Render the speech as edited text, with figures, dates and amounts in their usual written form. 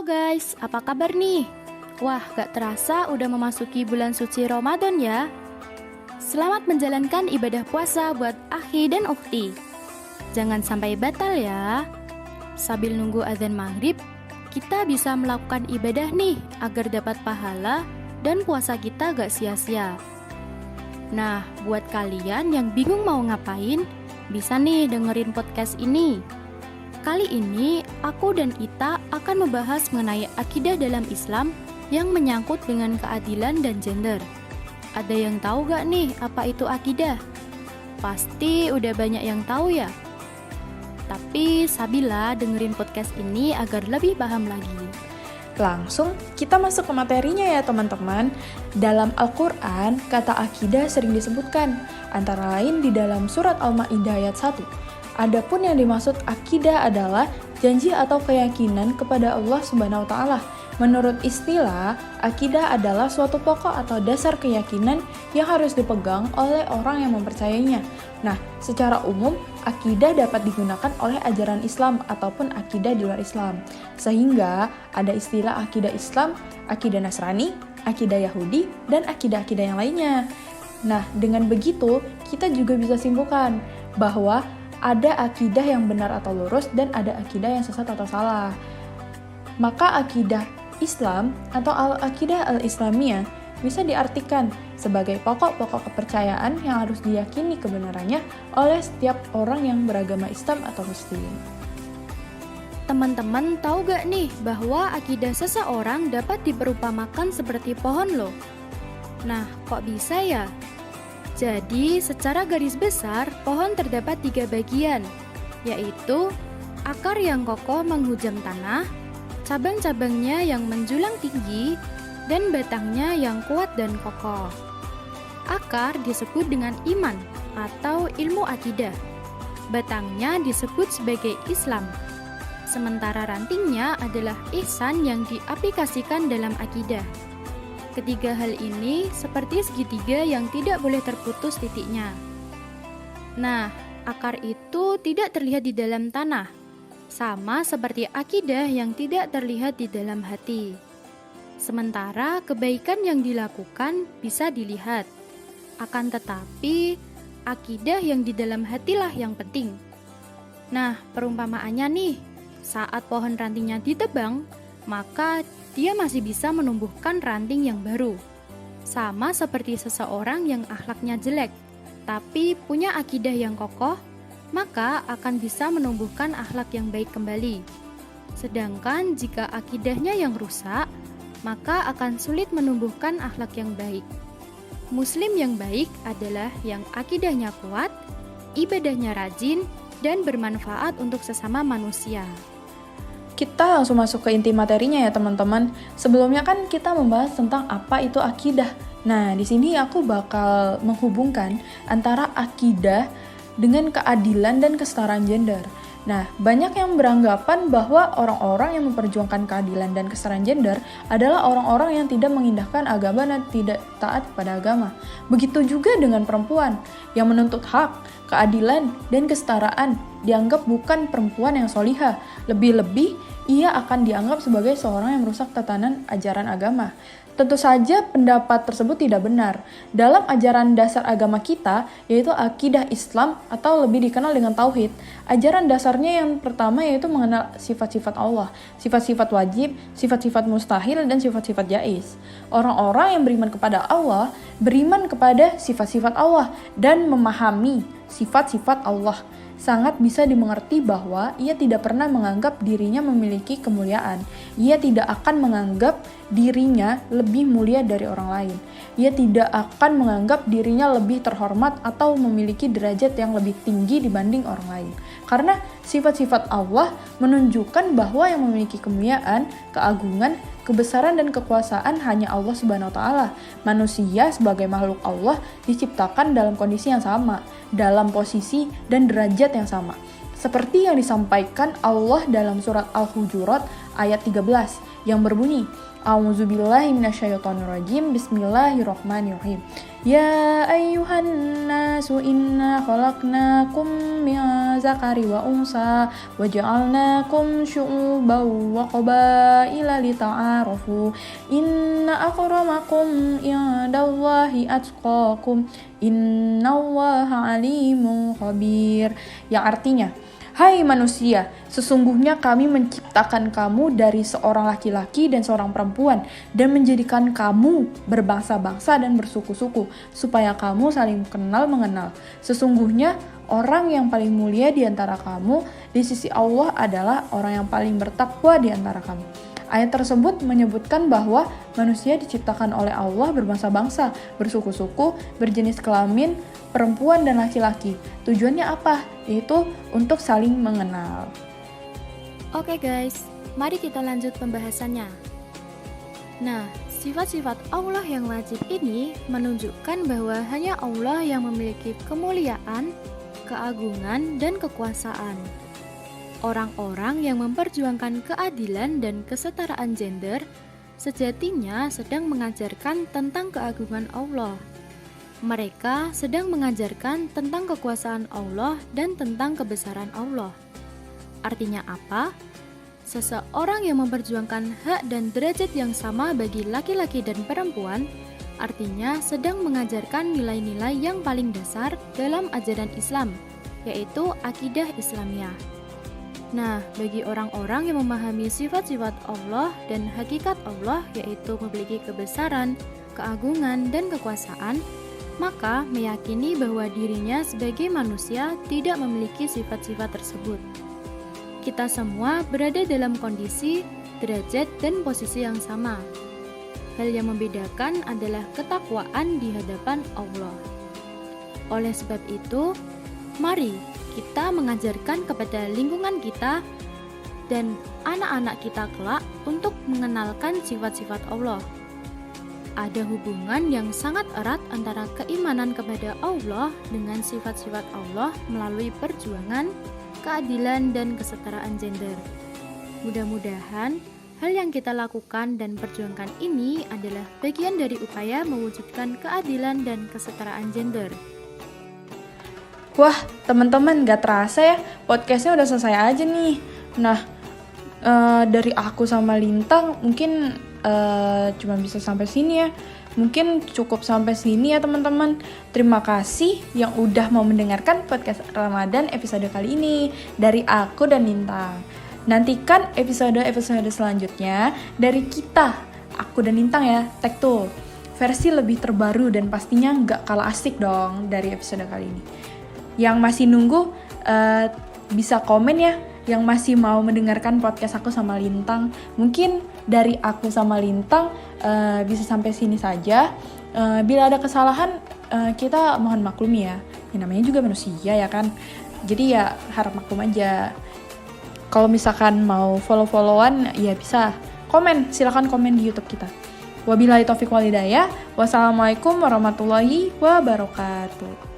guys, apa kabar nih? Wah, gak terasa udah memasuki bulan suci Ramadan ya. Selamat menjalankan ibadah puasa buat akhi dan ukhti. Jangan sampai batal ya. Sambil nunggu azan maghrib, kita bisa melakukan ibadah nih agar dapat pahala dan puasa kita gak sia-sia. Nah, buat kalian yang bingung mau ngapain, bisa nih dengerin podcast ini. Kali ini, aku dan Ita akan membahas mengenai akidah dalam Islam yang menyangkut dengan keadilan dan gender. Ada yang tahu gak nih apa itu akidah? Pasti udah banyak yang tahu ya. Tapi Sabila dengerin podcast ini agar lebih paham lagi. Langsung kita masuk ke materinya ya teman-teman. Dalam Al-Quran, kata akidah sering disebutkan, antara lain di dalam surat Al-Ma'idah ayat 1. Adapun yang dimaksud akidah adalah janji atau keyakinan kepada Allah Subhanahu wa taala. Menurut istilah, akidah adalah suatu pokok atau dasar keyakinan yang harus dipegang oleh orang yang mempercayainya. Nah, secara umum, akidah dapat digunakan oleh ajaran Islam ataupun akidah di luar Islam. Sehingga ada istilah akidah Islam, akidah Nasrani, akidah Yahudi, dan akidah-akidah yang lainnya. Nah, dengan begitu, kita juga bisa simpulkan bahwa ada akidah yang benar atau lurus dan ada akidah yang sesat atau salah. Maka akidah Islam atau al-akidah al-Islamiyah bisa diartikan sebagai pokok-pokok kepercayaan yang harus diyakini kebenarannya oleh setiap orang yang beragama Islam atau Muslim. Teman-teman tahu gak nih bahwa akidah seseorang dapat diperumpamakan seperti pohon loh? Nah, kok bisa ya? Jadi, secara garis besar, pohon terdapat 3 bagian, yaitu akar yang kokoh menghujam tanah, cabang-cabangnya yang menjulang tinggi, dan batangnya yang kuat dan kokoh. Akar disebut dengan iman atau ilmu akidah. Batangnya disebut sebagai Islam. Sementara rantingnya adalah ihsan yang diaplikasikan dalam akidah. Ketiga hal ini seperti segitiga yang tidak boleh terputus titiknya. Nah, akar itu tidak terlihat di dalam tanah, sama seperti akidah yang tidak terlihat di dalam hati. Sementara kebaikan yang dilakukan bisa dilihat. Akan tetapi, akidah yang di dalam hatilah yang penting. Nah, perumpamaannya nih, saat pohon rantingnya ditebang, maka dia masih bisa menumbuhkan ranting yang baru. Sama seperti seseorang yang akhlaknya jelek, tapi punya akidah yang kokoh, maka akan bisa menumbuhkan akhlak yang baik kembali. Sedangkan jika akidahnya yang rusak, maka akan sulit menumbuhkan akhlak yang baik. Muslim yang baik adalah yang akidahnya kuat, ibadahnya rajin, dan bermanfaat untuk sesama manusia. Kita langsung masuk ke inti materinya ya teman-teman. Sebelumnya kan kita membahas tentang apa itu akidah. Nah, di sini aku bakal menghubungkan antara akidah dengan keadilan dan kesetaraan gender. Nah, banyak yang beranggapan bahwa orang-orang yang memperjuangkan keadilan dan kesetaraan gender adalah orang-orang yang tidak mengindahkan agama dan tidak taat pada agama. Begitu juga dengan perempuan yang menuntut hak, keadilan, dan kesetaraan dianggap bukan perempuan yang solihah. Lebih-lebih, ia akan dianggap sebagai seorang yang merusak tatanan ajaran agama. Tentu saja pendapat tersebut tidak benar. Dalam ajaran dasar agama kita, yaitu akidah Islam atau lebih dikenal dengan Tauhid, ajaran dasarnya yang pertama yaitu mengenal sifat-sifat Allah, sifat-sifat wajib, sifat-sifat mustahil, dan sifat-sifat jaiz. Orang-orang yang beriman kepada Allah, beriman kepada sifat-sifat Allah, dan memahami sifat-sifat Allah. Sangat bisa dimengerti bahwa ia tidak pernah menganggap dirinya memiliki kemuliaan. Ia tidak akan menganggap dirinya lebih mulia dari orang lain. Ia tidak akan menganggap dirinya lebih terhormat atau memiliki derajat yang lebih tinggi dibanding orang lain. Karena sifat-sifat Allah menunjukkan bahwa yang memiliki kemuliaan, keagungan, kebesaran dan kekuasaan hanya Allah Subhanahu wa taala. Manusia sebagai makhluk Allah diciptakan dalam kondisi yang sama, dalam posisi dan derajat yang sama. Seperti yang disampaikan Allah dalam surat Al-Hujurat ayat 13 yang berbunyi, A'udzubillahi minasyaitonirrajim, Bismillahirrahmanirrahim. Ya ayyuhan nasu inna khalaqnakum min zakari wa unsa wa ja'alnakum syu'uban wa qabaila lita'arafu inna akramakum indallahi atqakum innallaha alimun khabir. Yang artinya, hai manusia, sesungguhnya kami menciptakan kamu dari seorang laki-laki dan seorang perempuan dan menjadikan kamu berbangsa-bangsa dan bersuku-suku supaya kamu saling kenal mengenal. Sesungguhnya orang yang paling mulia di antara kamu di sisi Allah adalah orang yang paling bertakwa di antara kamu. Ayat tersebut menyebutkan bahwa manusia diciptakan oleh Allah berbangsa-bangsa, bersuku-suku, berjenis kelamin, perempuan dan laki-laki. Tujuannya apa? Yaitu untuk saling mengenal. Oke guys, mari kita lanjut pembahasannya. Nah, sifat-sifat Allah yang wajib ini menunjukkan bahwa hanya Allah yang memiliki kemuliaan, keagungan, dan kekuasaan. Orang-orang yang memperjuangkan keadilan dan kesetaraan gender sejatinya sedang mengajarkan tentang keagungan Allah. Mereka sedang mengajarkan tentang kekuasaan Allah dan tentang kebesaran Allah. Artinya apa? Seseorang yang memperjuangkan hak dan derajat yang sama bagi laki-laki dan perempuan, artinya sedang mengajarkan nilai-nilai yang paling dasar dalam ajaran Islam, yaitu akidah Islamiyah. Nah, bagi orang-orang yang memahami sifat-sifat Allah dan hakikat Allah, yaitu memiliki kebesaran, keagungan, dan kekuasaan, maka meyakini bahwa dirinya sebagai manusia tidak memiliki sifat-sifat tersebut. Kita semua berada dalam kondisi, derajat, dan posisi yang sama. Hal yang membedakan adalah ketakwaan di hadapan Allah. Oleh sebab itu, mari kita mengajarkan kepada lingkungan kita dan anak-anak kita kelak untuk mengenalkan sifat-sifat Allah. Ada hubungan yang sangat erat antara keimanan kepada Allah dengan sifat-sifat Allah melalui perjuangan, keadilan, dan kesetaraan gender. Mudah-mudahan hal yang kita lakukan dan perjuangkan ini adalah bagian dari upaya mewujudkan keadilan dan kesetaraan gender. Wah, teman-teman, gak terasa ya, podcastnya udah selesai aja nih. Nah, dari aku sama Lintang mungkin cuma bisa sampai sini ya. Mungkin cukup sampai sini ya teman-teman. Terima kasih yang udah mau mendengarkan podcast Ramadan episode kali ini dari aku dan Lintang. Nantikan episode-episode selanjutnya dari kita, aku dan Lintang ya, Tech Tool. Versi lebih terbaru dan pastinya gak kalah asik dong dari episode kali ini. Yang masih nunggu bisa komen ya, yang masih mau mendengarkan podcast aku sama Lintang. Mungkin dari aku sama Lintang bisa sampai sini saja. Bila ada kesalahan kita mohon maklumi ya. Yang namanya juga manusia ya kan. Jadi ya harap maklum aja. Kalau misalkan mau follow-followan ya bisa komen, silakan komen di YouTube kita. Wabillahi taufiq wal hidayah. Wassalamualaikum warahmatullahi wabarakatuh.